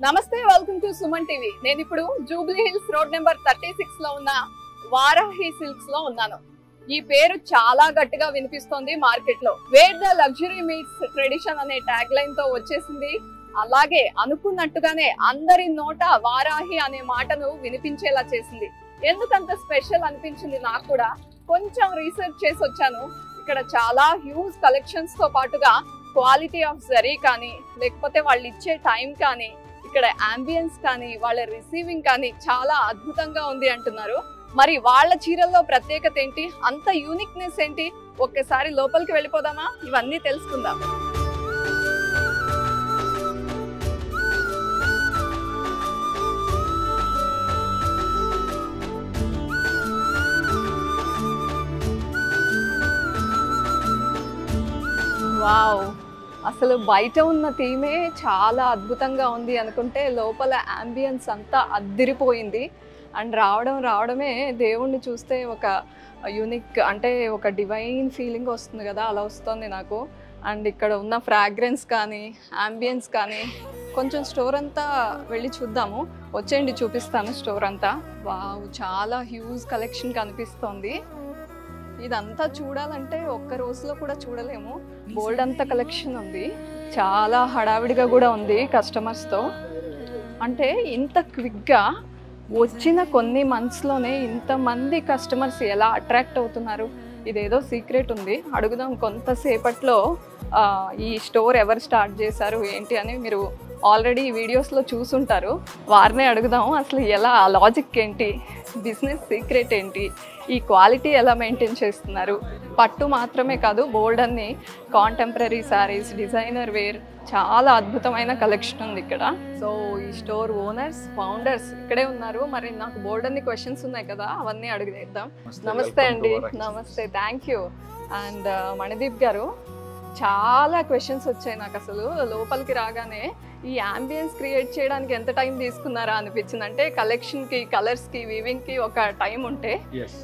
నమస్తే, welcome to Suman TV. నేను ఇప్పుడు జూబ్లీ హిల్స్ రోడ్ నెంబర్ 36 లో ఉన్న వారాహి సిల్క్స్ లో ఉన్నాను. ఈ పేరు చాలా గట్టిగా వినిపిస్తోంది మార్కెట్ లో. Where the luxury meets tradition అనే ట్యాగ్ లైన్ తో వచ్చేసింది. అలాగే అనుకున్నట్టుగానే అందరి నోట వారాహి అనే మాటను వినిపించేలా చేసింది. ఎందుకంత స్పెషల్ అనిపించింది నాకు కూడా. కొంచెం రీసెర్చ్ చేసి వచ్చాను. ఇక్కడ చాలా హ్యూజ్ కలెక్షన్స్ తో పాటుగా క్వాలిటీ ఆఫ్ జరీ కానీ, లేకపోతే వాళ్ళు ఇచ్చే టైం కానీ, ఇక్కడ అంబియన్స్ కానీ, వాళ్ళ రిసీవింగ్ కానీ చాలా అద్భుతంగా ఉంది అంటున్నారు. మరి వాళ్ళ చీరల్లో ప్రత్యేకత ఏంటి, అంత యూనిక్నెస్ ఏంటి, ఒక్కసారి లోపలికి వెళ్ళిపోదామా? ఇవన్నీ తెలుసుకుందాం. వావ్, అసలు బయట ఉన్న థీమే చాలా అద్భుతంగా ఉంది అనుకుంటే లోపల అంబియన్స్ అంతా అద్దిరిపోయింది. అండ్ రావడమే దేవుణ్ణి చూస్తే ఒక యూనిక్, అంటే ఒక డివైన్ ఫీలింగ్ వస్తుంది కదా, అలా వస్తుంది నాకు. అండ్ ఇక్కడ ఉన్న ఫ్రాగ్రెన్స్ కానీ, అంబియన్స్ కానీ, కొంచెం స్టోర్ అంతా వెళ్ళి చూద్దాము. వచ్చేయండి, చూపిస్తాను స్టోర్ అంతా. వావ్, చాలా హ్యూజ్ కలెక్షన్ కనిపిస్తోంది. ఇదంతా చూడాలంటే ఒక్క రోజులో కూడా చూడలేము. బోల్డ్ అంత కలెక్షన్ ఉంది. చాలా హడావిడిగా కూడా ఉంది కస్టమర్స్తో. అంటే ఇంత క్విక్గా వచ్చిన కొన్ని మంత్స్లోనే ఇంతమంది కస్టమర్స్ ఎలా అట్రాక్ట్ అవుతున్నారు, ఇదేదో సీక్రెట్ ఉంది. అడుగుదాం కొంతసేపట్లో. ఈ స్టోర్ ఎవరు స్టార్ట్ చేశారు ఏంటి అని మీరు ఆల్రెడీ వీడియోస్లో చూసుంటారు. వారినే అడుగుదాం, అసలు ఎలా, లాజిక్ ఏంటి, బిజినెస్ సీక్రెట్ ఏంటి, ఈ క్వాలిటీ ఎలా మెయింటైన్ చేస్తున్నారు. పట్టు మాత్రమే కాదు, బోల్డ్ అన్ని కాంటెంపరీ శారీస్, డిజైనర్ వేర్, చాలా అద్భుతమైన కలెక్షన్ ఉంది ఇక్కడ. సో ఈ స్టోర్ ఓనర్స్, ఫౌండర్స్ ఇక్కడే ఉన్నారు. మరి నాకు బోల్డ్ అన్ని క్వశ్చన్స్ ఉన్నాయి కదా, అవన్నీ అడిగేద్దాం. నమస్తే అండి. నమస్తే, థ్యాంక్ యూ. అండ్ మణిదీప్ గారు, చాలా క్వశ్చన్స్ వచ్చాయి నాకు. అసలు లోపలికి రాగానే ఈ అంబియన్స్ క్రియేట్ చేయడానికి ఎంత టైం తీసుకున్నారా అనిపించింది. అంటే కలెక్షన్కి, కలర్స్కి, వీవింగ్కి ఒక టైం ఉంటే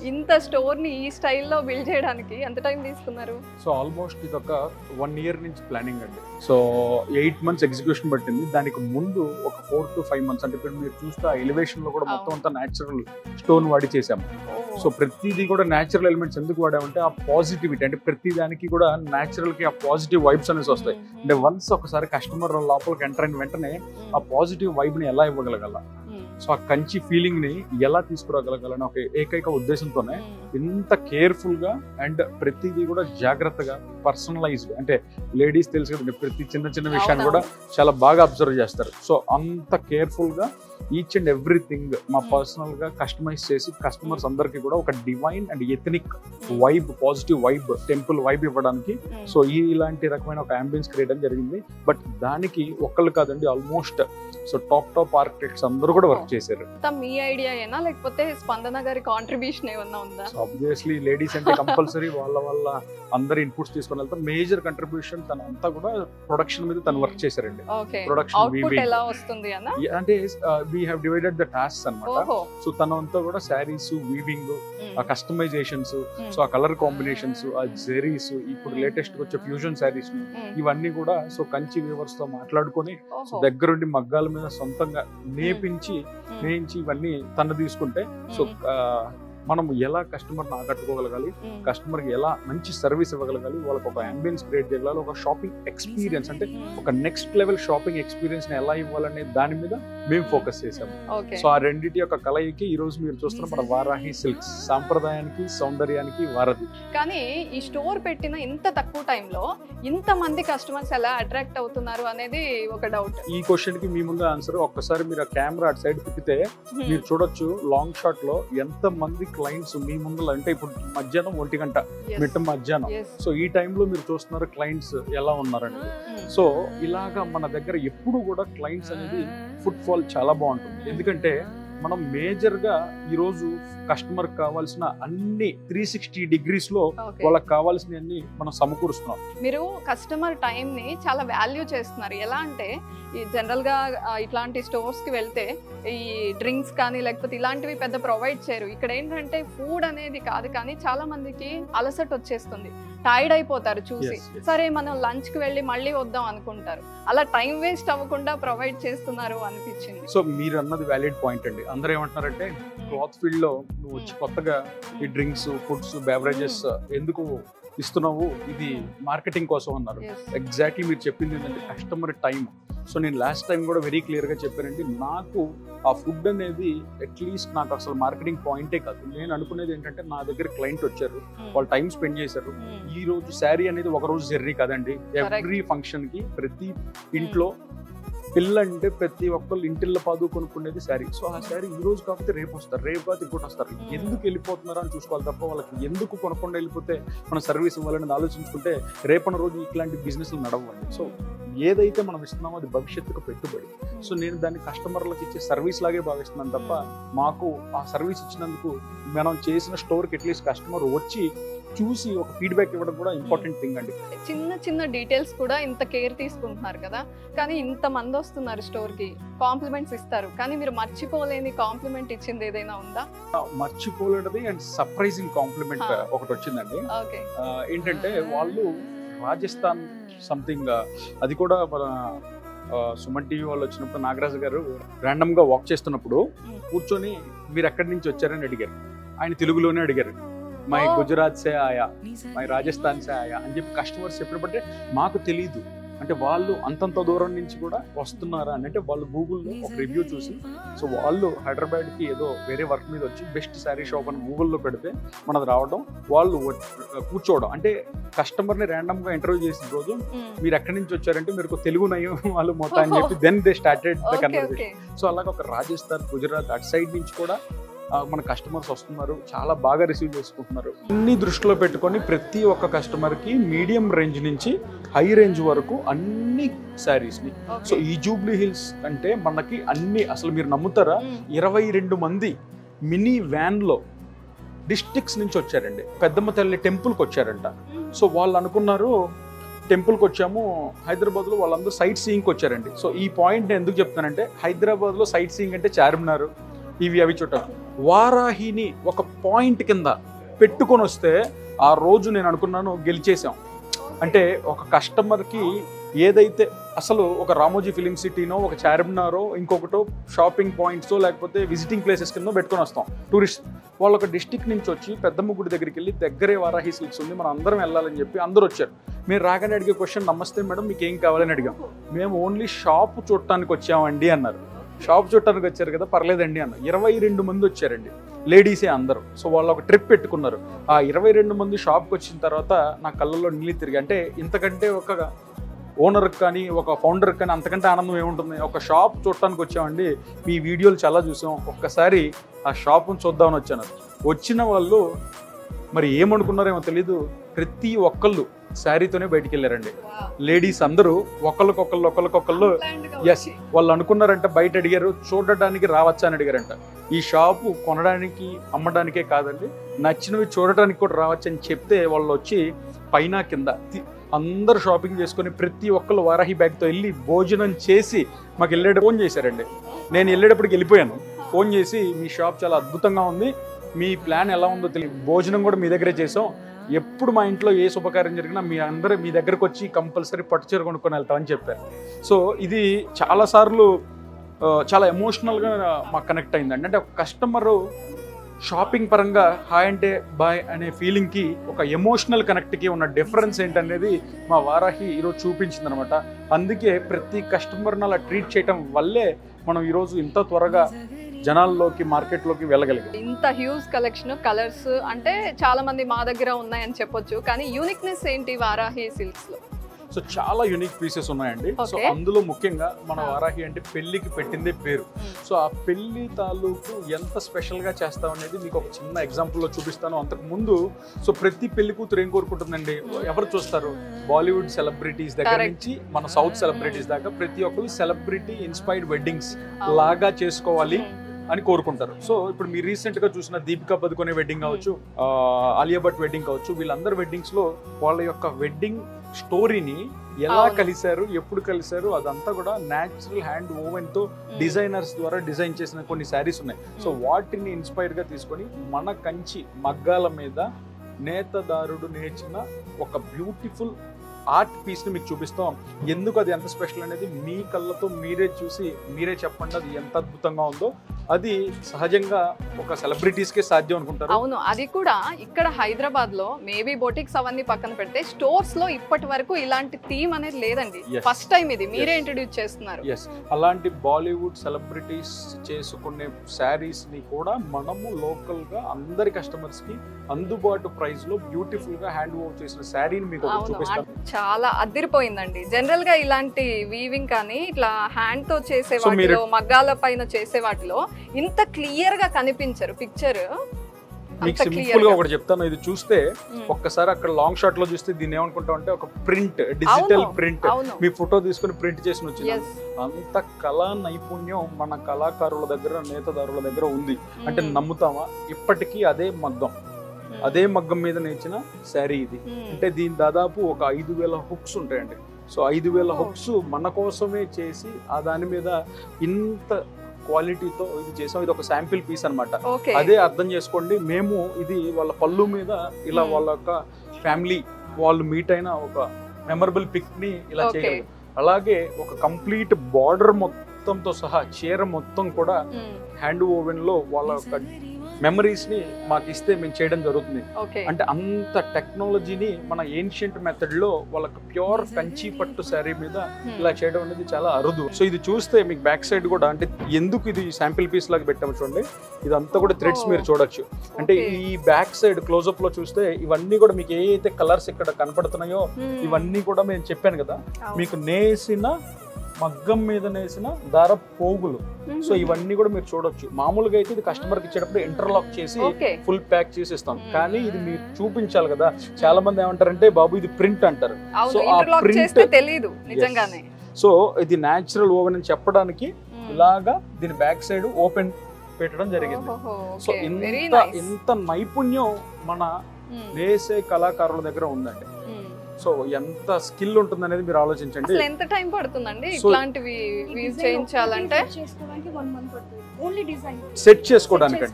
ఇంత స్టోర్ని ఈ స్టైల్లో బిల్డ్ చేయడానికి ఎంత టైం తీసుకున్నారు? సో ఆల్మోస్ట్ ఇది ఒక 1 year నుంచి ప్లానింగ్ అండి. సో 8 months ఎగ్జిక్యూషన్ పట్టింది. దానికి ముందు ఒక 4 to 5 months, అంటే ఇప్పుడు మీరు చూస్తే ఎలివేషన్ లో కూడా మొత్తం అంతా న్యాచురల్ స్టోన్ వాడి చేసాము. సో ప్రతిదీ కూడా న్యాచురల్ ఎలిమెంట్స్ ఎందుకు వాడామంటే ఆ పాజిటివిటీ, అంటే ప్రతి దానికి కూడా న్యాచురల్ కి ఆ పాజిటివ్ వైబ్స్ అనేసి వస్తాయి. అంటే వన్స్ ఒకసారి కస్టమర్ లోపలికి ఎంటర్ అయిన వెంటనే ఆ పాజిటివ్ వైబ్ ని ఎలా ఇవ్వగలగాల, సో ఆ కంచి ఫీలింగ్ ని ఎలా తీసుకురాగలగాలని ఒక ఏకైక ఉద్దేశంతోనే ఇంత కేర్ఫుల్ గా అండ్ ప్రతిదీ కూడా జాగ్రత్తగా పర్సనలైజ్డ్, అంటే లేడీస్ తెలుసు కదండి, ప్రతి చిన్న చిన్న విషయాన్ని కూడా చాలా బాగా అబ్జర్వ్ చేస్తారు. సో అంత కేర్ఫుల్ గా ఈచ్ అండ్ ఎవ్రీథింగ్ మా పర్సనల్ గా కస్టమైజ్ చేసి కస్టమర్స్ అందరికి కూడా ఒక divine and ethnic vibe, positive vibe, temple vibe ఇవ్వడానికి సో ఇలాంటి రకమైన ఒక అంబియన్స్ క్రియేట్ చేయడం జరిగింది. బట్ దానికి ఒక్కళ్ళు కాదండి, ఆల్మోస్ట్ సో టాప్ ఆర్కిటెక్ట్స్ అందరూ కూడా వర్క్ చేశారు. మీ ఐడియా ఏనా, లేకపోతే స్పందన గారి కాంట్రిబ్యూషన్ ఏమన్నా ఉందా? ఆబ్వియస్లీ లేడీస్ అంటే కంపల్సరీ వాళ్ళ అందరి ఇన్పుట్స్ తీసుకొని వెళ్తాం. మేజర్ కంట్రిబ్యూషన్ తన అంతా కూడా ప్రొడక్షన్ మీద తను వర్క్ చేశారండి. ప్రొడక్షన్ ఎలా వస్తుంది అంటే we have divided the tasks అన్నమాట. సో తనంతా కూడా శారీస్, వీవింగ్, ఆ కస్టమైజేషన్స్, సో ఆ కలర్ కాంబినేషన్స్, ఆ జెరీస్, ఇప్పుడు లేటెస్ట్ వచ్చే ఫ్యూజన్ శారీస్, ఇవన్నీ కూడా సో కంచి వీవర్స్ తో మాట్లాడుకొని దగ్గరుండి మగ్గాల మీద సొంతంగా నేయించి ఇవన్నీ తను తీసుకుంటే సో మనం ఎలా కస్టమర్ని ఆకట్టుకోగలగాలి, కస్టమర్కి ఎలా మంచి సర్వీస్ ఇవ్వగలగాలి, వాళ్ళకి ఒక అంబియన్స్ క్రియేట్ చేయగలగాలి, ఒక షాపింగ్ ఎక్స్పీరియన్స్, అంటే ఒక నెక్స్ట్ లెవెల్ షాపింగ్ ఎక్స్పీరియన్స్ ని ఎలా ఇవ్వాలనే దాని మీద మేము ఫోకస్ చేసాము. సో ఆ రెండింటి యొక్క కలయికి ఈ రోజు మీరు చూస్తున్న మన వారాహి సిల్క్స్, సాంప్రదాయానికి సౌందర్యానికి వారధి. కానీ ఈ స్టోర్ పెట్టిన ఇంత తక్కువ టైంలో ఇంత మంది కస్టమర్స్ ఎలా అట్రాక్ట్ అవుతున్నారు అనేది ఒక డౌట్. ఈ క్వశ్చన్ కి మీ ముందు ఆన్సర్, ఒక్కసారి మీరు ఆ కెమెరా అటు సైడ్ తిప్పితే మీరు చూడొచ్చు లాంగ్ షాట్ లో ఎంత మంది క్లయింట్స్ మీ ముందు, అంటే ఇప్పుడు మధ్యాహ్నం 1 గంట, మిట్ట మధ్యాహ్నం, సో ఈ టైంలో మీరు చూస్తున్నారు క్లయింట్స్ ఎలా ఉన్నారండి. సో ఇలాగా మన దగ్గర ఎప్పుడు కూడా క్లయింట్స్ అనేది ఫుట్ ఫాల్ చాలా బాగుంటుంది. ఎందుకంటే మనం మేజర్ గా ఈ రోజు కస్టమర్ కావాల్సిన అన్ని 360 degrees లో వాళ్ళకి కావాల్సిన అన్ని మనం సమకూరుస్తున్నాం. మీరు కస్టమర్ టైం ని చాలా వాల్యూ చేస్తున్నారు. ఎలా అంటే ఈ జనరల్ గా ఇట్లాంటి స్టోర్స్ కి వెళ్తే ఈ డ్రింక్స్ కానీ లేకపోతే ఇలాంటివి పెద్ద ప్రొవైడ్ చేయరు. ఇక్కడ ఏంటంటే ఫుడ్ అనేది కాదు, కానీ చాలా మందికి అలసట వచ్చేస్తుంది. టైర్డ్ అయిపోతారు చూసి. సరే మనం లంచ్ కి వెళ్ళి మళ్ళీ వద్దాం అనుకుంటారు. అలా టైం వేస్ట్ అవ్వకుండా ప్రొవైడ్ చేస్తున్నారు అనిపించింది. సో మీరు అన్నది వ్యాలిడ్ పాయింట్ అండి. అందరూ ఏమంటున్నారంటే క్లాత్ ఫీల్డ్ లో నువ్వు వచ్చి కొత్తగా ఈ డ్రింక్స్, ఫుడ్స్, బెవరేజెస్ ఎందుకు ఇస్తున్నావు, ఇది మార్కెటింగ్ కోసం అన్నారు. ఎగ్జాక్ట్లీ మీరు చెప్పింది ఏంటంటే కస్టమర్ టైం. సో నేను లాస్ట్ టైం కూడా వెరీ క్లియర్గా చెప్పానండి, నాకు ఆ ఫుడ్ అనేది అట్లీస్ట్ నాకు అసలు మార్కెటింగ్ పాయింటే కాదు. నేను అనుకునేది ఏంటంటే నా దగ్గర క్లయింట్ వచ్చారు, వాళ్ళు టైం స్పెండ్ చేశారు. ఈ రోజు శారీ అనేది ఒక రోజు జర్నీ కాదండి. ఎవ్రీ ఫంక్షన్కి ప్రతి ఇంట్లో పిల్లంటే ప్రతి ఒక్కళ్ళు ఇంటిల్లో పాదు కొనుక్కునేది శారీ. సో ఆ శారీ ఈ రోజు కాకపోతే రేపు వస్తారు, రేపు కాకపోతే ఇంకోటి వస్తారు. ఎందుకు వెళ్ళిపోతున్నారో అని చూసుకోవాలి తప్ప వాళ్ళకి ఎందుకు కొనకుండా వెళ్ళిపోతే మనం సర్వీస్ ఇవ్వాలని ఆలోచించుకుంటే రేపటి రోజు ఇట్లాంటి బిజినెస్లు నడవండి. సో ఏదైతే మనం ఇస్తున్నామో అది భవిష్యత్తుకు పెట్టుబడి. సో నేను దాన్ని కస్టమర్లకు ఇచ్చే సర్వీస్ లాగే భావిస్తున్నాను తప్ప మాకు ఆ సర్వీస్ ఇచ్చినందుకు మనం చేసిన స్టోర్కి అట్లీస్ట్ కస్టమర్ వచ్చి చూసి ఒక ఫీడ్బ్యాక్ ఇవ్వడం కూడా ఇంపార్టెంట్ థింగ్ అండి. చిన్న చిన్న డీటెయిల్స్ కూడా ఇంత కేర్ తీసుకుంటున్నారు కదా, కానీ ఇంత మంది వస్తున్నారు స్టోర్ కి, కాంప్లిమెంట్స్ ఇస్తారు, కానీ మీరు మర్చిపోలేని కాంప్లిమెంట్ ఇచ్చింది ఏదైనా ఉందా? మర్చిపోలేనిది అండ్ సర్ప్రైజింగ్ కాంప్లిమెంట్ ఒకటి వచ్చిందండి. ఏంటంటే వాళ్ళు రాజస్థాన్ సంథింగ్, అది కూడా మన సుమన్ టీవీ వాళ్ళు వచ్చినప్పుడు నాగరాజు గారు ర్యాండమ్ గా వాక్ చేస్తున్నప్పుడు కూర్చొని మీరు ఎక్కడి నుంచి వచ్చారని అడిగారు. ఆయన తెలుగులోనే అడిగారు, మై గుజరాత్ సే ఆయా, మై రాజస్థాన్ సే ఆయా అని చెప్పి కస్టమర్స్ చెప్పినప్పుడే మాకు తెలీదు అంటే వాళ్ళు అంతంత దూరం నుంచి కూడా వస్తున్నారా అని. అంటే వాళ్ళు గూగుల్లో ఒక రివ్యూ చూసి, సో వాళ్ళు హైదరాబాద్కి ఏదో వేరే వర్క్ మీద వచ్చి బెస్ట్ శారీ షాప్ అని గూగుల్లో పెడితే మనది రావడం, వాళ్ళు కూర్చోవడం. అంటే కస్టమర్ని ర్యాండమ్గా ఇంటర్వ్యూ చేసిన రోజు మీరు ఎక్కడి నుంచి వచ్చారంటే మీరు తెలుగు నయం వాళ్ళు మొత్తం అని చెప్పి then they started the conversation. So అలాగే ఒక రాజస్థాన్, గుజరాత్ అటు సైడ్ నుంచి కూడా మన కస్టమర్స్ వస్తున్నారు, చాలా బాగా రిసీవ్ చేసుకుంటున్నారు. అన్ని దృష్టిలో పెట్టుకొని ప్రతి ఒక్క కస్టమర్కి మీడియం రేంజ్ నుంచి హై రేంజ్ వరకు అన్ని శారీస్ని. సో ఈ జూబ్లీ హిల్స్ అంటే మనకి అన్ని, అసలు మీరు నమ్ముతారా, 22 మంది మినీ వ్యాన్లో డిస్ట్రిక్ట్స్ నుంచి వచ్చారండి. పెద్దమ్మ తల్లి టెంపుల్కి వచ్చారంట. సో వాళ్ళు అనుకున్నారు టెంపుల్కి వచ్చాము, హైదరాబాద్లో వాళ్ళందరూ సైట్ సీయింగ్కి వచ్చారండి. సో ఈ పాయింట్ ఎందుకు చెప్తానంటే హైదరాబాద్లో సైట్ సీయింగ్ అంటే చార్మినార్ ఇవి అవి చూడటం, వారాహిని ఒక పాయింట్ కింద పెట్టుకొని వస్తే ఆ రోజు నేను అనుకున్నాను గెలిచేసాం. అంటే ఒక కస్టమర్కి ఏదైతే అసలు ఒక రామోజీ ఫిలిం సిటీనో, ఒక చార్మినారో, ఇంకొకటో షాపింగ్ పాయింట్సో లేకపోతే విజిటింగ్ ప్లేసెస్ కింద పెట్టుకొని వస్తాం టూరిస్ట్. వాళ్ళు ఒక డిస్టిక్ నుంచి వచ్చి పెద్దమ్మ గుడి దగ్గరికి వెళ్ళి దగ్గరే వారాహి సిల్క్స్ ఉంది మనం అందరం వెళ్ళాలని చెప్పి అందరూ వచ్చారు. మీరు రాగానే అడిగే క్వశ్చన్, నమస్తే మేడం మీకు ఏం కావాలని అడిగాం. మేము ఓన్లీ షాప్ చూడటానికి వచ్చామండి అన్నారు. షాప్ చూడటానికి వచ్చారు కదా, పర్లేదండి అన్న. 22 మంది వచ్చారండి, లేడీసే అందరూ. సో వాళ్ళు ఒక ట్రిప్ పెట్టుకున్నారు. ఆ 22 మంది షాప్కి వచ్చిన తర్వాత నా కళ్ళల్లో నీళ్ళు తిరిగి, అంటే ఇంతకంటే ఒక ఓనర్కి కానీ ఒక ఫౌండర్కి కానీ అంతకంటే ఆనందం ఏముంటుంది. ఒక షాప్ చూడటానికి వచ్చామండి, మీ వీడియోలు చాలా చూసాం, ఒక్కసారి ఆ షాప్ను చూద్దామని వచ్చాను. వచ్చిన వాళ్ళు మరి ఏమనుకున్నారేమో తెలీదు, ప్రతి ఒక్కళ్ళు శారీతోనే బయటికి వెళ్ళారండి. లేడీస్ అందరూ ఒకళ్ళకొకళ్ళు ఎస్ వాళ్ళు అనుకున్నారంట, బయట అడిగారు చూడటానికి రావచ్చా అని అడిగారంట. ఈ షాపు కొనడానికి అమ్మడానికే కాదండి, నచ్చినవి చూడటానికి కూడా రావచ్చు అని చెప్తే వాళ్ళు వచ్చి పైన కింద అందరూ షాపింగ్ చేసుకొని ప్రతి ఒక్కళ్ళు వారాహి బ్యాగ్తో వెళ్ళి భోజనం చేసి మాకు వెళ్ళేటప్పుడు ఫోన్ చేశారండి. నేను వెళ్ళేటప్పటికి వెళ్ళిపోయాను. ఫోన్ చేసి మీ షాప్ చాలా అద్భుతంగా ఉంది, మీ ప్లాన్ ఎలా ఉందో తెలియదు, భోజనం కూడా మీ దగ్గరే చేసాం, ఎప్పుడు మా ఇంట్లో ఏ శుభకార్యం జరిగినా మీ దగ్గరకు వచ్చి కంపల్సరీ పట్టుచీర కొనుక్కొని వెళ్తామని చెప్పారు. సో ఇది చాలాసార్లు చాలా ఎమోషనల్గా మాకు కనెక్ట్ అయిందండి. అంటే ఒక కస్టమరు షాపింగ్ పరంగా హాయ్ అంటే బాయ్ అనే ఫీలింగ్కి ఒక ఎమోషనల్ కనెక్ట్కి ఉన్న డిఫరెన్స్ ఏంటనేది మా వారాహి ఈరోజు చూపించింది అనమాట. అందుకే ప్రతి కస్టమర్ని అలా ట్రీట్ చేయడం వల్లే మనం ఈరోజు ఇంత త్వరగా జనాల్లోకి మార్కెట్లోకి వెళ్ళగలిగాం. ఇంత హ్యూజ్ కలెక్షన్, కలర్స్ అంటే చాలా మంది మా దగ్గర ఉన్నాయని చెప్పొచ్చు, కానీ యూనిక్నెస్ ఏంటి వారాహి సిల్క్స్ లో? సో చాలా యూనిక్ పీసెస్ ఉన్నాయండి. సో అందులో ముఖ్యంగా మన వారాహి అంటే పెళ్లికి పెట్టిందే పేరు. సో ఆ పెళ్లి తాలూకు ఎంత స్పెషల్ గా చేస్తాం అనేది మీకు ఒక చిన్న ఎగ్జాంపుల్ లో చూపిస్తాను. అంతకు ముందు సో ప్రతి పెళ్లి కూతురు ఏం కోరుకుంటుందండి, ఎవరు చూస్తారు, బాలీవుడ్ సెలబ్రిటీస్ దగ్గర నుంచి మన సౌత్ సెలబ్రిటీస్ దాకా ప్రతి ఒక్కరు సెలబ్రిటీ ఇన్స్పైర్డ్ వెడ్డింగ్స్ లాగా చేసుకోవాలి అని కోరుకుంటారు. సో ఇప్పుడు మీరు రీసెంట్ గా చూసిన దీపికా పదుకొనే వెడ్డింగ్ కావచ్చు, ఆలియా భట్ వెడ్డింగ్ కావచ్చు, వీళ్ళందరి వెడ్డింగ్స్ లో వాళ్ళ యొక్క వెడ్డింగ్ స్టోరీని ఎలా కలిశారు, ఎప్పుడు కలిశారు, అదంతా కూడా న్యాచురల్ హ్యాండ్ ఓవెన్ తో డిజైనర్స్ ద్వారా డిజైన్ చేసిన కొన్ని శారీస్ ఉన్నాయి. సో వాటిని ఇన్స్పైర్ గా తీసుకొని మన కంచి మగ్గాల మీద నేతదారుడు నేర్చిన ఒక బ్యూటిఫుల్ ఆర్ట్ పీస్ని మీకు చూపిస్తాం. ఎందుకు అది ఎంత స్పెషల్ అనేది మీ కళ్ళతో మీరే చూసి మీరే చెప్పండి అది ఎంత అద్భుతంగా ఉందో. అది సహజంగా ఒక సెలబ్రిటీస్కే సాధ్యం అనుకుంటారు. అవును, అది కూడా ఇక్కడ హైదరాబాద్ లో మేబీ బొటిక్స్ అవన్నీ పక్కన పెడితే స్టోర్స్ లో ఇప్పటి వరకు ఇలాంటి థీమ్ అనేది లేదండి. ఫస్ట్ టైం ఇది మీరే ఇంట్రడ్యూస్ చేస్తున్నారు. అలాంటి బాలీవుడ్ సెలబ్రిటీస్ చేసుకునే శారీస్ ని కూడా మనము లోకల్ గా అందరి కస్టమర్స్ కి అందుబాటు ప్రైస్ లో బ్యూటిఫుల్ గా హ్యాండ్ ఓవర్ చేసిన శారీని మీకు చూపిస్తాను. చాలా అదిరిపోయిందండి. జనరల్ గా ఇలాంటి వీవింగ్ కానీ ఇట్లా హ్యాండ్ తో చేసే వాటిలో, మగ్గాల పైన చేసే వాటిలో ఇంత క్లియర్ గా కనిపించరు పిక్చర్. మీకు సింపుల్ గా ఒకటి చెప్తాను, ఇది చూస్తే ఒక్కసారి అక్కడ లాంగ్ షాట్ లో చూస్తే దీన్ని ఏమనుకుంటాం అంటే ఒక ప్రింట్, డిజిటల్ ప్రింట్, మీ ఫోటో తీసుకుని ప్రింట్ చేసి వచ్చింది. అంత కళా నైపుణ్యం మన కళాకారుల దగ్గర, నేతదారుల దగ్గర ఉంది అంటే నమ్ముతామా? ఇప్పటికీ అదే మగ్గం మీద నేర్చిన శారీ ఇది. అంటే దీని దాదాపు ఒక 5,000 హుక్స్ ఉంటాయండి. సో 5,000 హుక్స్ మన కోసమే చేసి ఆ దాని మీద ఇంత క్వాలిటీతో ఇది చేసాం. ఇది ఒక శాంపిల్ పీస్ అన్నమాట. అదే అర్థం చేసుకోండి. మేము ఇది వాళ్ళ పళ్ళు మీద ఇలా వాళ్ళ యొక్క ఫ్యామిలీ వాళ్ళు మీట్ అయిన ఒక మెమరబుల్ పిక్ ని ఇలా చేయగలం. అలాగే ఒక కంప్లీట్ బార్డర్ మొత్తంతో సహా చీర మొత్తం కూడా హ్యాండ్ ఓవెన్ లో వాళ్ళ యొక్క మెమరీస్ ని మాకు ఇస్తే మేము చేయడం జరుగుతుంది. అంటే అంత టెక్నాలజీని మన ఏన్షియంట్ మెథడ్ లో వాళ్ళకి ప్యూర్ కంచి పట్టు శారీ మీద ఇలా చేయడం అనేది చాలా అరుదు. సో ఇది చూస్తే మీకు బ్యాక్ సైడ్ కూడా అంటే ఎందుకు ఇది శాంపిల్ పీస్ లాగా పెట్టాము చూడండి. ఇదంతా కూడా థ్రెడ్స్ మీరు చూడొచ్చు. అంటే ఈ బ్యాక్ సైడ్ క్లోజ్అప్ లో చూస్తే ఇవన్నీ కూడా మీకు ఏ అయితే కలర్స్ ఇక్కడ కనపడుతున్నాయో ఇవన్నీ కూడా మేము చెప్పాను కదా, మీకు నేసిన మగ్గం మీద నేసిన దార పోగులు. సో ఇవన్నీ కూడా మీరు చూడొచ్చు. మామూలుగా అయితే ఇది కస్టమర్ కి ఇచ్చేటప్పుడు ఇంటర్లాక్ చేసి ఫుల్ ప్యాక్ చేసి ఇస్తాం. కానీ ఇది మీరు చూపించాలి కదా. చాలా మంది ఏమంటారంటే బాబు ఇది ప్రింట్ అంటారు. సో ఆ ప్రింట్ తెలియదు నిజంగానే. సో ఇది న్యాచురల్ ఓవెన్ అని చెప్పడానికి ఇలాగా దీని బ్యాక్ సైడ్ ఓపెన్ పెట్టడం జరిగింది. సో ఇంత నైపుణ్యం మన నేసే కళాకారుల దగ్గర ఉందండి. సో ఎంత స్కిల్ ఉంటుంది అనేది మీరు ఆలోచించండి. ఎంత టైం పడుతుందండి ఇట్లాంటివి చేయించాలంటే? సెట్ చేసుకోవడానికి.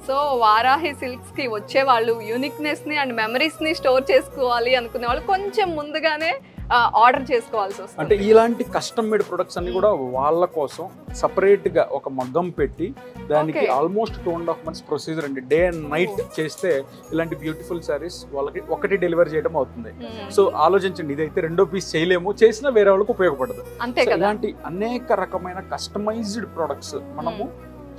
సో వారాహి సిల్క్స్ కి వచ్చే వాళ్ళు యూనిక్నెస్ ని అండ్ మెమరీస్ ని స్టోర్ చేసుకోవాలి అనుకునే వాళ్ళు కొంచెం ముందుగానే ఆర్డర్ చేసుకోవాల్సి వస్తుంది. అంటే ఇలాంటి కస్టమ్ మేడ్ ప్రొడక్ట్స్ అన్ని కూడా వాళ్ళ కోసం సపరేట్ గా ఒక మగ్గం పెట్టి దానికి ఆల్మోస్ట్ 2.5 months ప్రొసీజర్ అండి. డే అండ్ నైట్ చేస్తే ఇలాంటి బ్యూటిఫుల్ సారీస్ వాళ్ళకి ఒకటి డెలివరీ చేయడం అవుతుంది. సో ఆలోచించండి, ఇదైతే రెండో పీస్ చేయలేము, చేసినా వేరే వాళ్ళకి ఉపయోగపడదు. అంతే కదా. ఇలాంటి అనేక రకమైన కస్టమైజ్డ్ ప్రొడక్ట్స్ మనము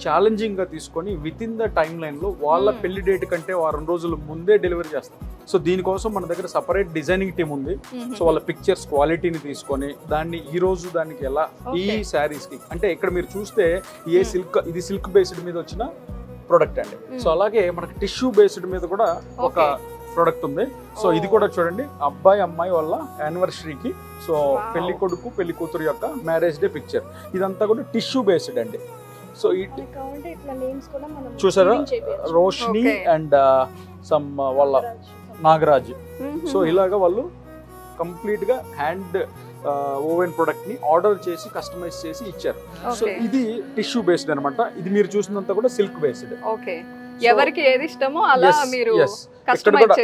ఛాలెంజింగ్ గా తీసుకొని with in the time line లో వాళ్ళ పెళ్లి డేట్ కంటే 1 రోజుల ముందే డెలివరీ చేస్తాం. సో దీనికోసం మన దగ్గర సపరేట్ డిజైనింగ్ టీమ్ ఉంది. సో వాళ్ళ పిక్చర్స్ క్వాలిటీని తీసుకొని దాన్ని ఈ రోజు దానికి ఎలా ఈ శారీస్ కి అంటే ఇక్కడ మీరు చూస్తే ఇది సిల్క్ బేస్డ్ మీద వచ్చిన ప్రొడక్ట్ అండి. సో అలాగే మనకి టిష్యూ బేస్డ్ మీద కూడా ఒక ప్రొడక్ట్ ఉంది. సో ఇది కూడా చూడండి, అబ్బాయి అమ్మాయి వాళ్ళ యానివర్సరీకి సో పెళ్లి కొడుకు పెళ్లి కూతురు యొక్క మ్యారేజ్ డే పిక్చర్. ఇదంతా కూడా టిష్యూ బేస్డ్ అండి. సో చూసారా, రోషిని అండ్ సమ్ వాళ్ళ నాగరాజ్. సో ఇలాగా వాళ్ళు కంప్లీట్ గా హ్యాండ్ ఓవెన్ ప్రొడక్ట్ ని ఆర్డర్ చేసి కస్టమైజ్ చేసి ఇచ్చారు. సో ఇది టిష్యూ బేస్డ్ అనమాట. ఇది మీరు చూసినంత కూడా సిల్క్ బేస్డ్. ఎవరికి ఏది ఇష్టమో అలా మీరు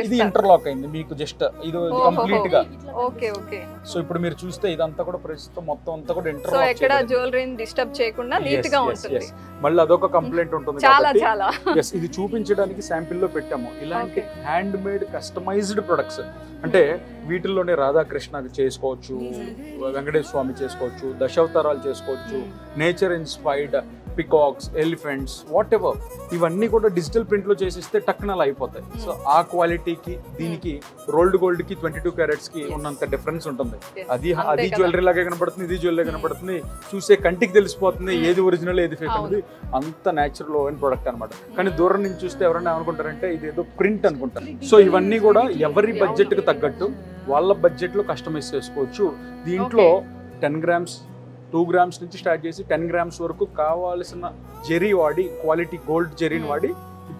ఇది ఇంటర్లాక్ అయింది మీకు జస్ట్ ఇది కంప్లీట్ గా. Okay okay. సో ఇప్పుడు మీరు చూస్తే ఇదంతా కూడా ప్రస్తుతం మొత్తం అంతా కూడా ఇంటర్లాక్. సో ఎక్కడ జ్యువెలరీని డిస్టర్బ్ చేయకుండా నీట్ గా ఉంటుంది. మళ్ళీ అదొక కంప్లైంట్ ఉంటుంది కాబట్టి ఇది చూపించడానికి శాంపిల్ లో పెట్టాము. ఇలాంటి హ్యాండ్ మేడ్ కస్టమైజ్డ్ ప్రొడక్ట్స్ అంటే వీటిల్లోనే రాధాకృష్ణ చేసుకోవచ్చు, వెంకటేశ్వర స్వామి చేసుకోవచ్చు, దశావతారాలు చేసుకోవచ్చు, nature inspired peacocks, elephants, what ever ఇవన్నీ కూడా డిజిటల్ ప్రింట్ లో చేసిస్తే టక్కున అయిపోతాయి. సో ఆ క్వాలిటీకి దీనికి రోల్డ్ గోల్డ్ కి 22 క్యారెట్స్ కి ఉన్నంత డిఫరెన్స్ ఉంటుంది. అది జ్యువెలరీ లాగే కనపడుతుంది, ఇది జ్యువెలరీ కనపడుతుంది, చూసే కంటికి తెలిసిపోతుంది ఏది ఒరిజినల్ ఏది ఫేక్ అనేది. అంత న్యాచురల్ ఓవెన్ ప్రొడక్ట్ అనమాట. కానీ దూరం నుంచి చూస్తే ఎవరైనా అనుకుంటారంటే ఇది ఏదో ప్రింట్ అనుకుంటారు. సో ఇవన్నీ కూడా ఎవరి బడ్జెట్ కి తగ్గట్టు వాళ్ళ బడ్జెట్ లో కస్టమైజ్ చేసుకోవచ్చు. దీంట్లో 10 grams 2 grams నుంచి స్టార్ట్ చేసి 10 grams వరకు కావాల్సిన జెరీ వాడి క్వాలిటీ గోల్డ్ జెరీని వాడి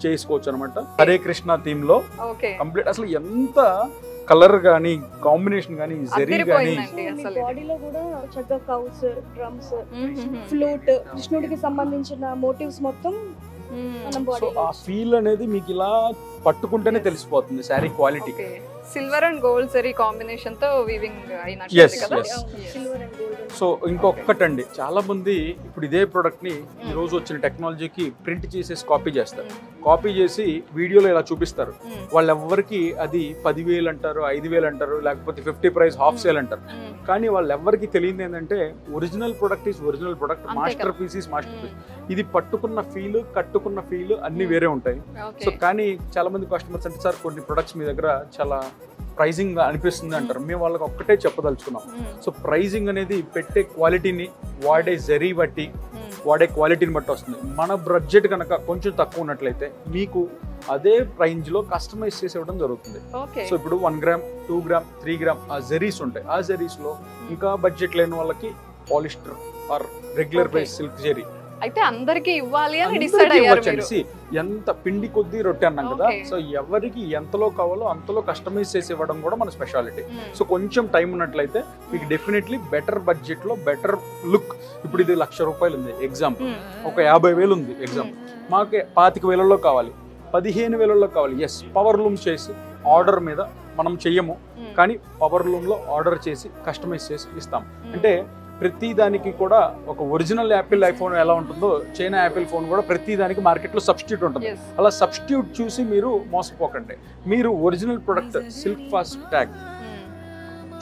చేసుకోవచ్చు అనమాట. హరే కృష్ణ థీమ్ లో కంప్లీట్ అసలు ఎంత కలర్ గానీ కాంబినేషన్ గానీ జెరీ గానీ బాడీలో కూడా చక్కగా కౌస్, డ్రమ్స్, ఫ్లూట్, కృష్ణుడికి సంబంధించిన మోటివ్స్ మొత్తం మనం సో బాడీ ఆ ఫీల్ అనేది మీకు ఇలా పట్టుకుంటేనే తెలిసిపోతుంది sari quality. Silver and gold zari combination తో వీవింగ్ అయినట్టు Yes, కదా. yes. Silver and gold. So ఇంకొకటండి, చాలా మంది ఇప్పుడు ఇదే ప్రోడక్ట్ ని ఈ రోజు వచ్చిన టెక్నాలజీకి ప్రింట్ చేసేసి కాపీ చేస్తారు. కాపీ చేసి వీడియోలో ఇలా చూపిస్తారు. వాళ్ళెవ్వరికి అది 10,000 అంటారు, 5,000 అంటారు, లేకపోతే 50 ప్రైస్ హాఫ్ సేల్ అంటారు. కానీ వాళ్ళెవ్వరికి తెలియదు ఏంటంటే original product is original product, master piece is master piece. ఇది పట్టుకున్న ఫీల్, కట్టుకున్న ఫీల్ అన్ని వేరే ఉంటాయి. సో కానీ చాలా మంది కస్టమర్స్ అంటే సార్ కొన్ని ప్రొడక్ట్స్ మీ దగ్గర చాలా ప్రైజింగ్ అనిపిస్తుంది అంటారు. మేము వాళ్ళకి ఒక్కటే చెప్పదలుచుకున్నాం. సో ప్రైజింగ్ అనేది పెట్టే క్వాలిటీని, వాడే జరీ బట్టి, వాడే క్వాలిటీని బట్టి వస్తుంది. మన బడ్జెట్ కనుక కొంచెం తక్కువ ఉన్నట్లయితే మీకు అదే రేంజ్ లో కస్టమైజ్ చేసి ఇవ్వడం జరుగుతుంది. సో ఇప్పుడు 1 గ్రామ్, 2 గ్రామ్, 3 గ్రామ్ ఆ జరీస్ ఉంటాయి. ఆ జరీస్ లో ఇంకా బడ్జెట్ లేని వాళ్ళకి polyester or regular price silk zari అయితే అందరికి ఇవ్వాలి అని డిసైడ్ అయ్యారు మీరు. ఎంత పిండి కొద్ది రొట్టె అన్నాం కదా. సో ఎవరికి ఎంతలో కావాలో అంతలో కస్టమైజ్ చేసి ఇవ్వడం కూడా మన స్పెషాలిటీ. సో కొంచెం టైం ఉన్నట్లయితే మీకు డెఫినెట్లీ బెటర్ బడ్జెట్ లో బెటర్ లుక్. ఇప్పుడు ఇది 1,00,000 రూపాయలు ఉంది ఎగ్జాంపుల్, ఒక 50,000 ఉంది ఎగ్జాంపుల్, మాకు 25,000లో కావాలి, 15,000లో కావాలి. ఎస్, పవర్ లూమ్ చేసి ఆర్డర్ మీద మనం చెయ్యము, కానీ పవర్ లూమ్ లో ఆర్డర్ చేసి కస్టమైజ్ చేసి ఇస్తాం. అంటే ప్రతి దానికి కూడా ఒక ఒరిజినల్ యాపిల్ ఐఫోన్ ఎలా ఉంటుందో చైనా యాపిల్ ఫోన్ కూడా ప్రతి దానికి మార్కెట్లో సబ్స్టిట్యూట్ ఉంటుంది. అలా సబ్స్టిట్యూట్ చూసి మీరు మోసపోకండి. మీరు original product silk fast tag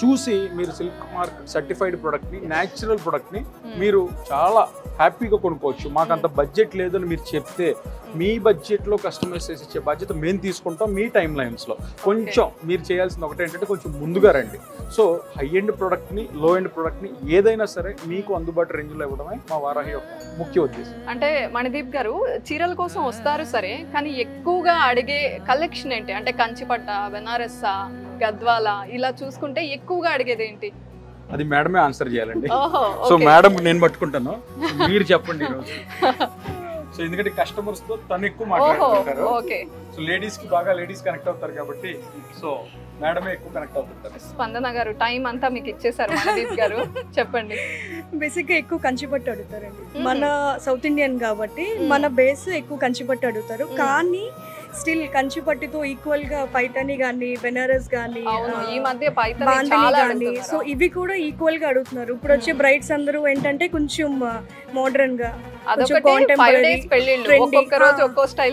చూసి మీరు సిల్క్ మార్క్ సర్టిఫైడ్ ప్రొడక్ట్ని, న్యాచురల్ ప్రొడక్ట్ని మీరు చాలా హ్యాపీగా కొనుక్కోవచ్చు. మాకు అంత బడ్జెట్ లేదని మీరు చెప్తే మీ బడ్జెట్లో కస్టమైజ్ చేసి ఇచ్చే బాధ్యత మేము తీసుకుంటాం. మీ టైం లైన్స్లో కొంచెం మీరు చేయాల్సింది ఒకటి ఏంటంటే కొంచెం ముందుగా రండి. సో హై ఎండ్ ప్రోడక్ట్ని, లో ఎండ్ ప్రోడక్ట్ని ఏదైనా సరే మీకు అందుబాటు రేంజ్లో ఇవ్వడమే మా వారాహి యొక్క ముఖ్య ఉద్దేశం. అంటే మణిదీప్ గారు చీరల కోసం వస్తారు సరే, కానీ ఎక్కువగా అడిగే కలెక్షన్ ఏంటి? అంటే కంచిపట్ట, బెనారస్సా, గద్వాల ఇలా చూసుకుంటే ఎక్కువగా అడిగేది ఏంటి? అది మేడమే ఆన్సర్ చేయాలండి. సో మేడం నేను పట్టుకుంటాను, మీరు చెప్పండి ఈరోజు. సో ఎందుకంటే కస్టమర్స్ తో తను ఎక్కువ మాట్లాడుతుంటారు. సో లేడీస్ కి బాగా లేడీస్ కనెక్ట్ అవుతారు కాబట్టి సో మేడమే ఎక్కువ కనెక్ట్ అవుతుంటారు. స్పందన గారు టైం అంతా మీకు ఇచ్చేసారు. మణిదీప్ గారు చెప్పండి. బేసిక్ గా ఎక్కువ కంచిపట్టు అడుగుతారండి. మన సౌత్ ఇండియన్ కాబట్టి మన బేస్ ఎక్కువ కంచిపట్టు అడుగుతారు. కానీ స్టిల్ కంచిపట్టుతో ఈక్వల్ గా పైతాని గానీ, బెనారస్ గానీ, ఈ మధ్య పైతాని చాలా అడుగుతున్నారు. సో ఇవి కూడా ఈక్వల్ గా అడుగుతున్నారు. ఇప్పుడు వచ్చే బ్రైడ్స్ అందరూ ఏంటంటే కొంచెం మోడర్న్ గా,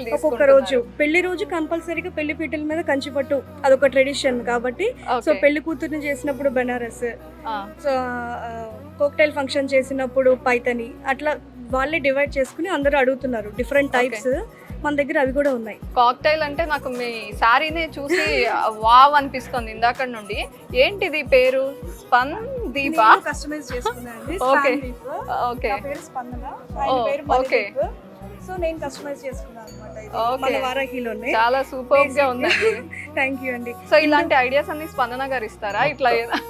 ఒక్కొక్క రోజు పెళ్లి రోజు కంపల్సరీగా పెళ్లి పీటల మీద కంచిపట్టు, అదొక ట్రెడిషన్ కాబట్టి. సో పెళ్లి కూతుర్ని చేసినప్పుడు బెనారస్, సో కోక్టైల్ ఫంక్షన్ చేసినప్పుడు పైతాని, అట్లా వాళ్ళే డివైడ్ చేసుకుని అందరూ అడుగుతున్నారు డిఫరెంట్ టైప్స్. మన దగ్గర అవి కూడా ఉన్నాయి. కాక్టైల్ అంటే నాకు మీ శారీనే చూసి వావ్ అనిపిస్తుంది ఇందాక నుండి. ఏంటిది పేరు? స్పందీప కస్టమైజ్ చేసుకున్నానండి. ఓకే, పేరు స్పందన, ఆయన పేరు మణిదీప్. సో నేను కస్టమైజ్ చేసుకున్నాను అన్నమాట. ఇది మన వారాహిలోనే. చాలా సూపర్ గా ఉందండి. థ్యాంక్ యూ అండి. సో ఇలాంటి ఐడియాస్ అన్ని స్పందన గారు ఇస్తారా? ఇట్లా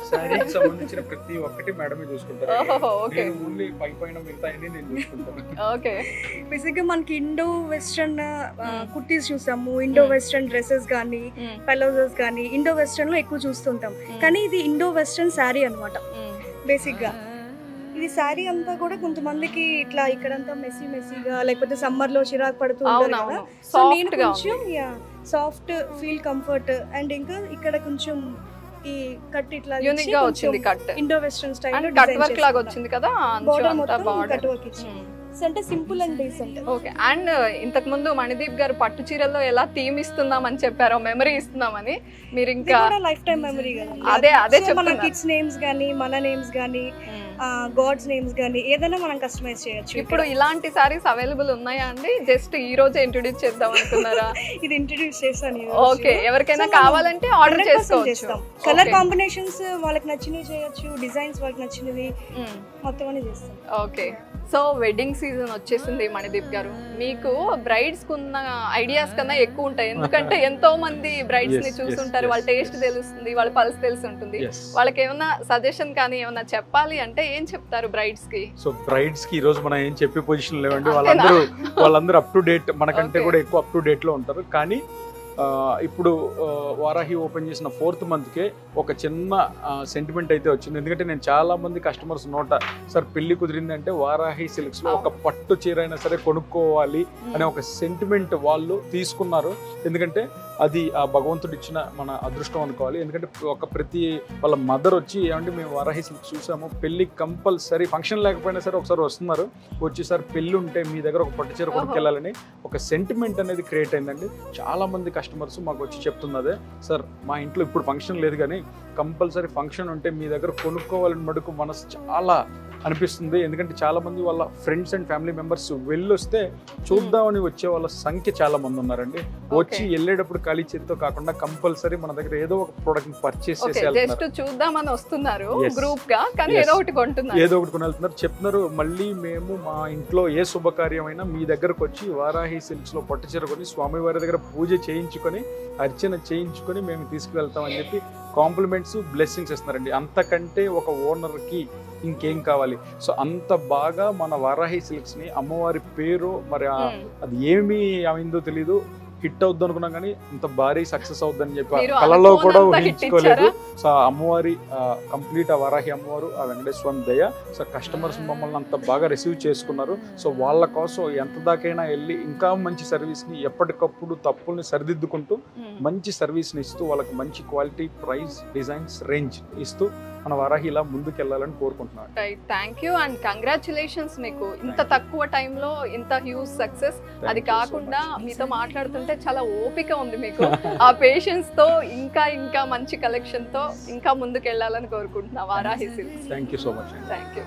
శారీకి సంబంధించిన ప్రతి ఒక్కటి మేడమే చూసుకుంటారు. నేను ఓన్లీ పైపైన మిగతా అన్ని నేను చూసుకుంటాను. ఓకే, బేసిక్ గా మనకి ఇండో వెస్టర్న్ కుర్తీస్ చూసాము, ఇండో వెస్టర్న్ డ్రెస్సెస్ కానీ, పలోజోస్ కానీ ఇండో వెస్టర్న్ లో ఎక్కువ చూస్తుంటాం. కానీ ఇది ఇండో వెస్టర్న్ శారీ అన్నమాట. బేసిక్ గా ఇది శారీ అంతా కూడా కొంతమందికి ఇట్లా ఇక్కడంతా మెస్సీగా, లేకపోతే సమ్మర్ లో చిరాకు పడుతూ ఉంటారు కదా. సో నేను కొంచెం సాఫ్ట్ ఫీల్, కంఫర్ట్, అండ్ ఇంకా ఇక్కడ కొంచెం ఈ కట్ ఇట్లా యూనిక్ గా వచ్చింది. కట్ ఇండో వెస్టర్న్ స్టైల్ లో కట్ వర్క్ లాగా వచ్చింది కదా. బోర్డర్ మొత్తం కట్ వర్క్ ఇచ్చింది. అంటే simple and decent. Okay, and ఇంతకు ముందు మణిదీప్ గారు పట్టు చీరల్లో ఎలా థీమ్ ఇస్తున్నామని చెప్పారో, మెమరీ ఇస్తున్నామని, మీరు ఇంకా లైఫ్ టైం మెమరీ కదా. అదే మన కిడ్స్ నేమ్స్ గానీ, మన నేమ్స్ గానీ, గాడ్స్ నేమ్స్ గానీ ఏదైనా మనం కస్టమైజ్ చేయొచ్చు. ఇప్పుడు ఇలాంటి సారీస్ అవైలబుల్ ఉన్నాయా అండి? జస్ట్ ఈ రోజే ఇంట్రొడ్యూస్ చేద్దాం అనుకున్నారా? ఇది ఇంట్రొడ్యూస్ చేస్తాను. ఓకే, ఎవరికైనా కావాలంటే ఆర్డర్ చేసుకోవచ్చు. కలర్ కాంబినేషన్స్ వాళ్ళకి నచ్చినవి చేయొచ్చు, డిజైన్స్ వాళ్ళకి నచ్చినవి మొత్తం అన్ని చేస్తాం. ఓకే, సో వెడ్డింగ్ సీజన్ వచ్చేసింది మణిదీప్ గారు. మీకు బ్రైడ్స్ కున్న ఐడియాస్ కన్నా ఎక్కువ ఉంటాయి. ఎందుకంటే ఎంతో మంది బ్రైడ్స్ ని చూస్తుంటారు, వాళ్ళ టేస్ట్ తెలుస్తుంది, వాళ్ళ పల్స్ తెలిసి ఉంటుంది. వాళ్ళకి ఏమైనా సజెషన్ కానీ ఏమైనా చెప్పాలి అంటే ఏం చెప్తారు బ్రైడ్స్ కి? సో బ్రైడ్స్ కి ఈ రోజు మనం ఏం చెప్పే పొజిషన్ లేవండి. వాళ్ళందరూ అప్ టు డేట్, మనకంటే కూడా ఎక్కువ అప్ టు డేట్ లో ఉంటారు. కానీ ఇప్పుడు వారాహి ఓపెన్ చేసిన 4th మంత్కే ఒక చిన్న సెంటిమెంట్ అయితే వచ్చింది. ఎందుకంటే నేను చాలా మంది కస్టమర్స్ నోట సార్ పెళ్లి కుదిరిందంటే వారాహి సిల్క్స్లో ఒక పట్టు చీర అయినా సరే కొనుక్కోవాలి అనే ఒక సెంటిమెంట్ వాళ్ళు తీసుకున్నారు. ఎందుకంటే అది ఆ భగవంతుడు ఇచ్చిన మన అదృష్టం అనుకోవాలి. ఎందుకంటే ప్రతి వాళ్ళ మదర్ వచ్చి ఏమంటే మేము వారాహి సిల్క్స్ చూసాము, పెళ్లి కంపల్సరీ ఫంక్షన్ లేకపోయినా సరే ఒకసారి వస్తున్నారు, వచ్చేసారి పెళ్ళి ఉంటే మీ దగ్గర ఒక పట్టు చీర కొనుక్కెళ్ళాలని ఒక సెంటిమెంట్ అనేది క్రియేట్ అయిందండి. చాలా మంది కస్టమర్స్ మాకు వచ్చి చెప్తున్నదే సార్ మా ఇంట్లో ఇప్పుడు ఫంక్షన్ లేదు కానీ కంపల్సరీ ఫంక్షన్ ఉంటే మీ దగ్గర కొనుక్కోవాలని మటుకు మనసు చాలా అనిపిస్తుంది. ఎందుకంటే చాలా మంది వాళ్ళ ఫ్రెండ్స్ అండ్ ఫ్యామిలీ మెంబర్స్ వెళ్ళొస్తే చూద్దామని వచ్చే వాళ్ళ సంఖ్య చాలా మంది ఉన్నారండి. వచ్చి వెళ్ళేటప్పుడు ఖాళీ చేతితో కాకుండా కంపల్సరీ మన దగ్గర ఏదో ఒక ప్రోడక్ట్ పర్చేస్ చేసి చూద్దామని వస్తున్నారు గ్రూప్ గా, కానీ ఏదో ఒకటి కొంటున్నారు, ఏదో ఒకటి కొనేళ్తున్నారు. చెప్తున్నారు మళ్ళీ మేము మా ఇంట్లో ఏ శుభకార్యమైనా మీ దగ్గరకు వచ్చి వారాహి సిల్క్స్ లో పట్టు చీర కొని స్వామివారి దగ్గర పూజ చేయించుకొని అర్చన చేయించుకొని మేము తీసుకువెళ్తామని చెప్పి కాంప్లిమెంట్స్ బ్లెస్సింగ్స్ ఇస్తున్నారండి. అంతకంటే ఒక ఓనర్కి ఇంకేం కావాలి? సో అంత బాగా మన వారాహి సిల్క్స్ ని అమ్మవారి పేరు మరి అది ఏమి అయిందో తెలీదు, హిట్ అవుద్ది అనుకున్నాం కానీ ఇంత భారీ సక్సెస్ అవుద్దని చెప్పి కళలో కూడా ఊహించుకోలేదు. సో అమ్మవారి కంప్లీట్ ఆ వారాహి అమ్మవారు ఆ వెంకటేశ్వర దయ. సో కస్టమర్స్ మమ్మల్ని అంత బాగా రిసీవ్ చేసుకున్నారు. సో వాళ్ళ కోసం ఎంత దాకైనా వెళ్ళి ఇంకా మంచి సర్వీస్ని ఎప్పటికప్పుడు తప్పుల్ని సరిదిద్దుకుంటూ మంచి సర్వీస్ని ఇస్తూ వాళ్ళకి మంచి క్వాలిటీ, ప్రైస్, డిజైన్స్, రేంజ్ ఇస్తూ మన వారాహి ఇలా ముందుకు వెళ్ళాలని కోరుకుంటున్నాను. Right, thank you and congratulations మీకు ఇంత తక్కువ టైంలో ఇంత హ్యూజ్ సక్సెస్. అది కాకుండా మీతో మాట్లాడుతుంటే చాలా ఓపిక ఉంది మీకు. ఆ పేషెన్స్ తో ఇంకా ఇంకా మంచి కలెక్షన్ తో ఇంకా ముందుకు వెళ్ళాలని కోరుకుంటున్నా Varahi silks. Thank you so much. Thank you.